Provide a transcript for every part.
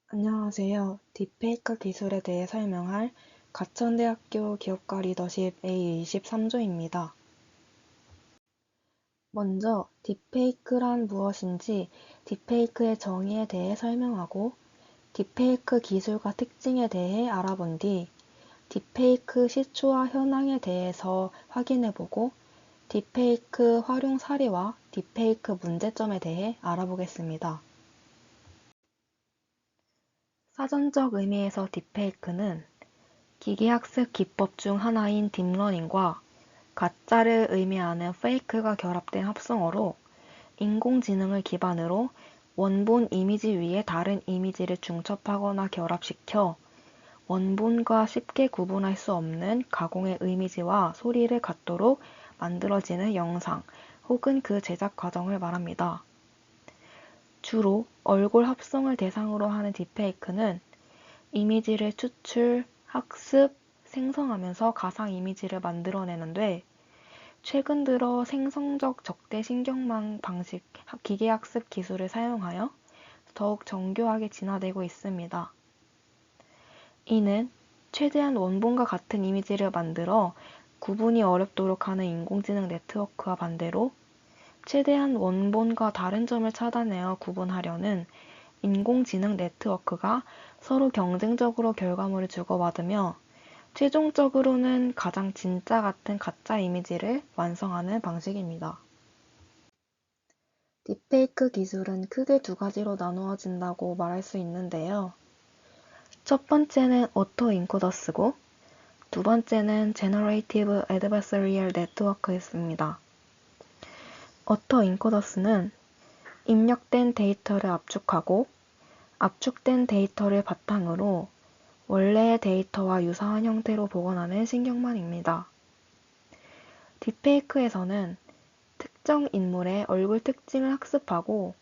안녕하세요. 딥페이크 기술에 대해 설명할 가천대학교 기업가 리더십 A23조입니다. 먼저 딥페이크란 무엇인지 딥페이크의 정의에 대해 설명하고 딥페이크 기술과 특징에 대해 알아본 뒤 딥페이크 시초와 현황에 대해서 확인해보고 딥페이크 활용 사례와 딥페이크 문제점에 대해 알아보겠습니다. 사전적 의미에서 딥페이크는 기계학습 기법 중 하나인 딥러닝과 가짜를 의미하는 페이크가 결합된 합성어로 인공지능을 기반으로 원본 이미지 위에 다른 이미지를 중첩하거나 결합시켜 원본과 쉽게 구분할 수 없는 가공의 이미지와 소리를 갖도록 만들어지는 영상 혹은 그 제작 과정을 말합니다. 주로 얼굴 합성을 대상으로 하는 딥페이크는 이미지를 추출, 학습, 생성하면서 가상 이미지를 만들어내는데 최근 들어 생성적 적대 신경망 방식 기계학습 기술을 사용하여 더욱 정교하게 진화되고 있습니다. 이는 최대한 원본과 같은 이미지를 만들어 구분이 어렵도록 하는 인공지능 네트워크와 반대로 최대한 원본과 다른 점을 찾아내어 구분하려는 인공지능 네트워크가 서로 경쟁적으로 결과물을 주고받으며 최종적으로는 가장 진짜 같은 가짜 이미지를 완성하는 방식입니다. 딥페이크 기술은 크게 두 가지로 나누어진다고 말할 수 있는데요. 첫 번째는 오토 인코더스고 두 번째는 제너레이티브 애드버서리얼 네트워크였습니다. 오토 인코더스는 입력된 데이터를 압축하고 압축된 데이터를 바탕으로 원래의 데이터와 유사한 형태로 복원하는 신경망입니다. 딥페이크에서는 특정 인물의 얼굴 특징을 학습하고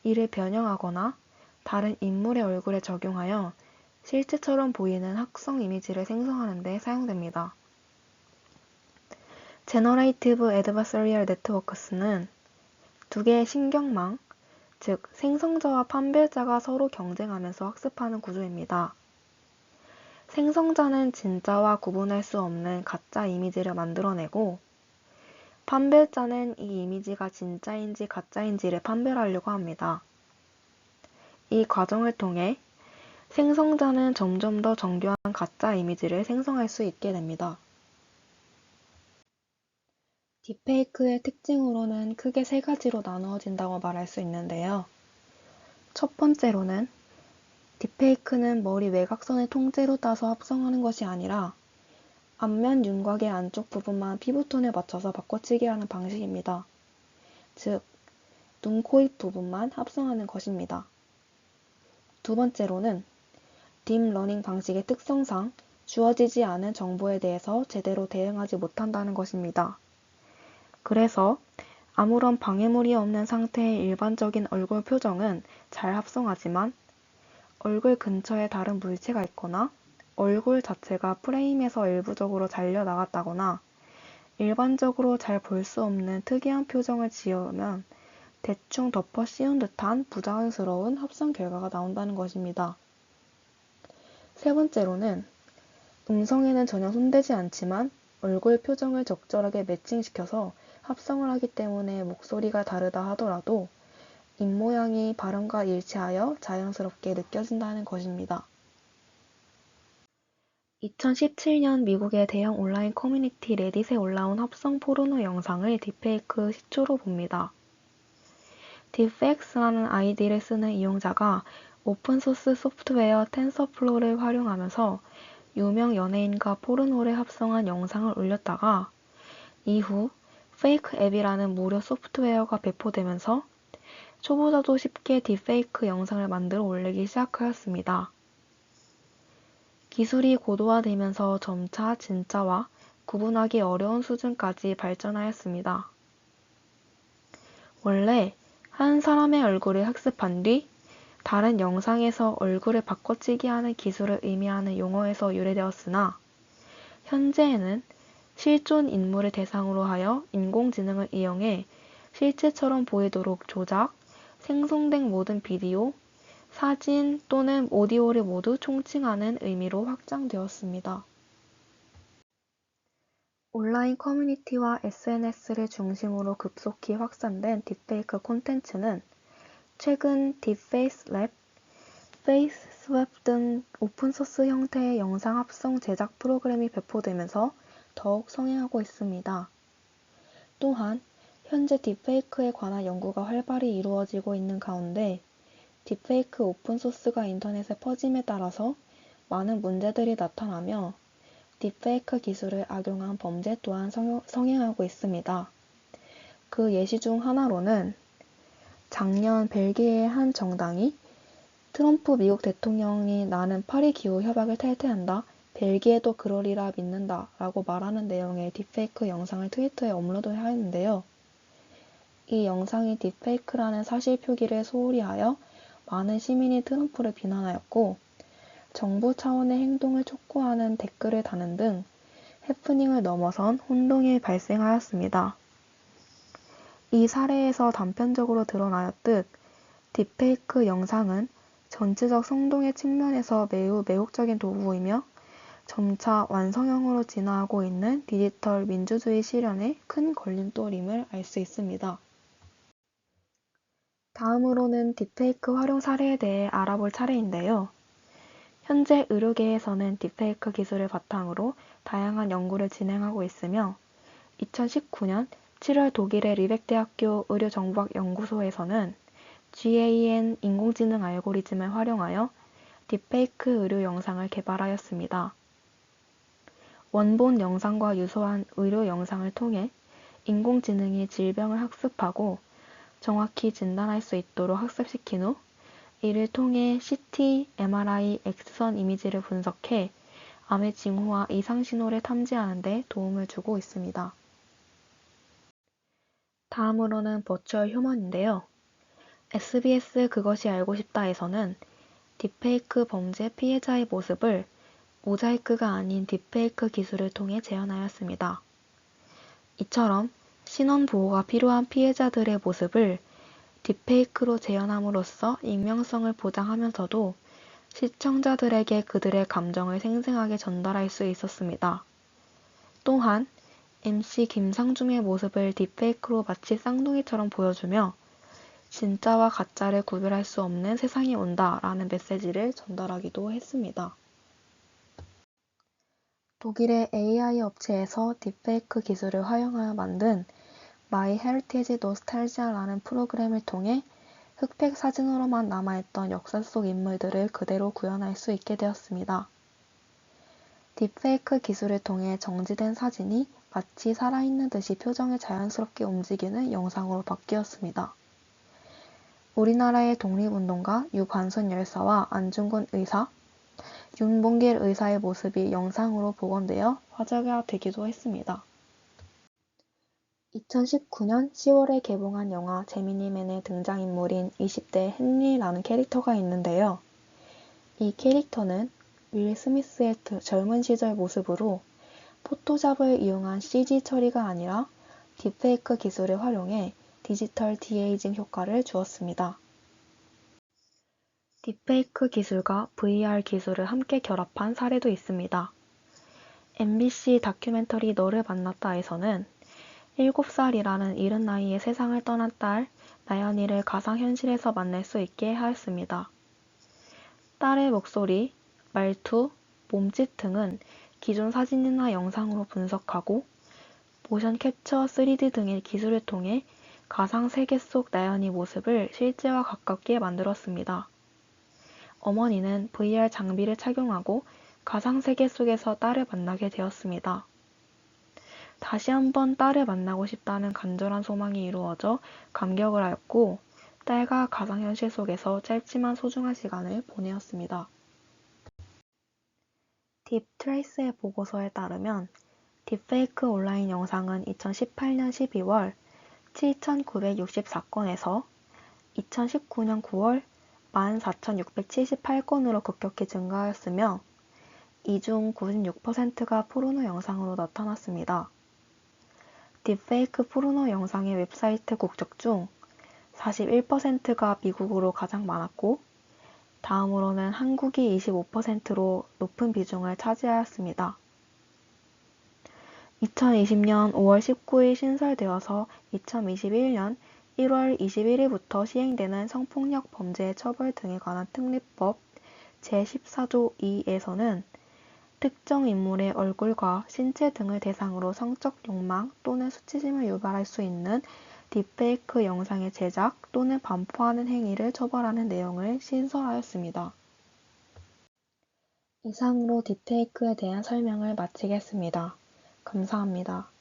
이를 변형하거나 다른 인물의 얼굴에 적용하여 실제처럼 보이는 합성 이미지를 생성하는 데 사용됩니다. 제너레이티브 애드버서리얼 네트워크스는 두 개의 신경망, 즉 생성자와 판별자가 서로 경쟁하면서 학습하는 구조입니다. 생성자는 진짜와 구분할 수 없는 가짜 이미지를 만들어내고 판별자는 이 이미지가 진짜인지 가짜인지를 판별하려고 합니다. 이 과정을 통해 생성자는 점점 더 정교한 가짜 이미지를 생성할 수 있게 됩니다. 딥페이크의 특징으로는 크게 세 가지로 나누어진다고 말할 수 있는데요. 첫 번째로는 딥페이크는 머리 외곽선을 통째로 따서 합성하는 것이 아니라 앞면 윤곽의 안쪽 부분만 피부톤에 맞춰서 바꿔치기 하는 방식입니다. 즉, 눈, 코, 입 부분만 합성하는 것입니다. 두 번째로는 딥러닝 방식의 특성상 주어지지 않은 정보에 대해서 제대로 대응하지 못한다는 것입니다. 그래서 아무런 방해물이 없는 상태의 일반적인 얼굴 표정은 잘 합성하지만 얼굴 근처에 다른 물체가 있거나 얼굴 자체가 프레임에서 일부적으로 잘려 나갔다거나 일반적으로 잘 볼 수 없는 특이한 표정을 지으면 대충 덮어 씌운 듯한 부자연스러운 합성 결과가 나온다는 것입니다. 세 번째로는 음성에는 전혀 손대지 않지만 얼굴 표정을 적절하게 매칭시켜서 합성을 하기 때문에 목소리가 다르다 하더라도 입모양이 발음과 일치하여 자연스럽게 느껴진다는 것입니다. 2017년 미국의 대형 온라인 커뮤니티 레딧에 올라온 합성 포르노 영상을 딥페이크 시초로 봅니다. 딥팩스라는 아이디를 쓰는 이용자가 오픈소스 소프트웨어 텐서플로우를 활용하면서 유명 연예인과 포르노를 합성한 영상을 올렸다가 이후 페이크 앱이라는 무료 소프트웨어가 배포되면서 초보자도 쉽게 딥페이크 영상을 만들어 올리기 시작하였습니다. 기술이 고도화되면서 점차 진짜와 구분하기 어려운 수준까지 발전하였습니다. 원래 한 사람의 얼굴을 학습한 뒤 다른 영상에서 얼굴을 바꿔치기 하는 기술을 의미하는 용어에서 유래되었으나 현재에는 실존 인물을 대상으로 하여 인공지능을 이용해 실제처럼 보이도록 조작, 생성된 모든 비디오, 사진 또는 오디오를 모두 총칭하는 의미로 확장되었습니다. 온라인 커뮤니티와 SNS를 중심으로 급속히 확산된 딥페이크 콘텐츠는 최근 딥페이스랩, 페이스스웻 등 오픈소스 형태의 영상 합성 제작 프로그램이 배포되면서 더욱 성행하고 있습니다. 또한 현재 딥페이크에 관한 연구가 활발히 이루어지고 있는 가운데 딥페이크 오픈소스가 인터넷에 퍼짐에 따라서 많은 문제들이 나타나며 딥페이크 기술을 악용한 범죄 또한 성행하고 있습니다. 그 예시 중 하나로는 작년 벨기에의 한 정당이 트럼프 미국 대통령이 나는 파리 기후 협약을 탈퇴한다. 벨기에도 그러리라 믿는다. 라고 말하는 내용의 딥페이크 영상을 트위터에 업로드하였는데요. 이 영상이 딥페이크라는 사실 표기를 소홀히 하여 많은 시민이 트럼프를 비난하였고 정부 차원의 행동을 촉구하는 댓글을 다는 등 해프닝을 넘어선 혼동이 발생하였습니다. 이 사례에서 단편적으로 드러나였듯 딥페이크 영상은 전체적 성동의 측면에서 매우 매혹적인 도구이며 점차 완성형으로 진화하고 있는 디지털 민주주의 실현의 큰 걸림돌임을 알 수 있습니다. 다음으로는 딥페이크 활용 사례에 대해 알아볼 차례인데요. 현재 의료계에서는 딥페이크 기술을 바탕으로 다양한 연구를 진행하고 있으며 2019년 7월 독일의 리벡대학교 의료정보학연구소에서는 GAN 인공지능 알고리즘을 활용하여 딥페이크 의료 영상을 개발하였습니다. 원본 영상과 유사한 의료 영상을 통해 인공지능이 질병을 학습하고 정확히 진단할 수 있도록 학습시킨 후 이를 통해 CT, MRI, X선 이미지를 분석해 암의 징후와 이상 신호를 탐지하는 데 도움을 주고 있습니다. 다음으로는 버추얼 휴먼인데요. SBS 그것이 알고 싶다에서는 딥페이크 범죄 피해자의 모습을 모자이크가 아닌 딥페이크 기술을 통해 재현하였습니다. 이처럼 신원 보호가 필요한 피해자들의 모습을 딥페이크로 재현함으로써 익명성을 보장하면서도 시청자들에게 그들의 감정을 생생하게 전달할 수 있었습니다. 또한 MC 김상중의 모습을 딥페이크로 마치 쌍둥이처럼 보여주며 진짜와 가짜를 구별할 수 없는 세상이 온다 라는 메시지를 전달하기도 했습니다. 독일의 AI 업체에서 딥페이크 기술을 활용하여 만든 마이 헤리티지 노스탈지아라는 프로그램을 통해 흑백 사진으로만 남아있던 역사 속 인물들을 그대로 구현할 수 있게 되었습니다. 딥페이크 기술을 통해 정지된 사진이 마치 살아있는 듯이 표정을 자연스럽게 움직이는 영상으로 바뀌었습니다. 우리나라의 독립운동가 유관순 열사와 안중근 의사, 윤봉길 의사의 모습이 영상으로 복원되어 화제가 되기도 했습니다. 2019년 10월에 개봉한 영화 제미니맨의 등장인물인 20대 헨리라는 캐릭터가 있는데요. 이 캐릭터는 윌 스미스의 젊은 시절 모습으로 포토샵을 이용한 CG 처리가 아니라 딥페이크 기술을 활용해 디지털 디에이징 효과를 주었습니다. 딥페이크 기술과 VR 기술을 함께 결합한 사례도 있습니다. MBC 다큐멘터리 너를 만났다에서는 7살이라는 이른 나이에 세상을 떠난 딸 나연이를 가상현실에서 만날 수 있게 하였습니다. 딸의 목소리, 말투, 몸짓 등은 기존 사진이나 영상으로 분석하고 모션 캡처 3D 등의 기술을 통해 가상 세계 속 나연이 모습을 실제와 가깝게 만들었습니다. 어머니는 VR 장비를 착용하고 가상 세계 속에서 딸을 만나게 되었습니다. 다시 한번 딸을 만나고 싶다는 간절한 소망이 이루어져 감격을 하였고 딸과 가상현실 속에서 짧지만 소중한 시간을 보내었습니다. 딥트레이스의 보고서에 따르면 딥페이크 온라인 영상은 2018년 12월 7,964건에서 2019년 9월 14,678건으로 급격히 증가하였으며 이 중 96%가 포르노 영상으로 나타났습니다. 딥페이크 포르노 영상의 웹사이트 국적 중 41%가 미국으로 가장 많았고 다음으로는 한국이 25%로 높은 비중을 차지하였습니다. 2020년 5월 19일 신설되어서 2021년 1월 21일부터 시행되는 성폭력 범죄 처벌 등에 관한 특례법 제14조 2에서는 특정 인물의 얼굴과 신체 등을 대상으로 성적 욕망 또는 수치심을 유발할 수 있는 딥페이크 영상의 제작 또는 반포하는 행위를 처벌하는 내용을 신설하였습니다. 이상으로 딥페이크에 대한 설명을 마치겠습니다. 감사합니다.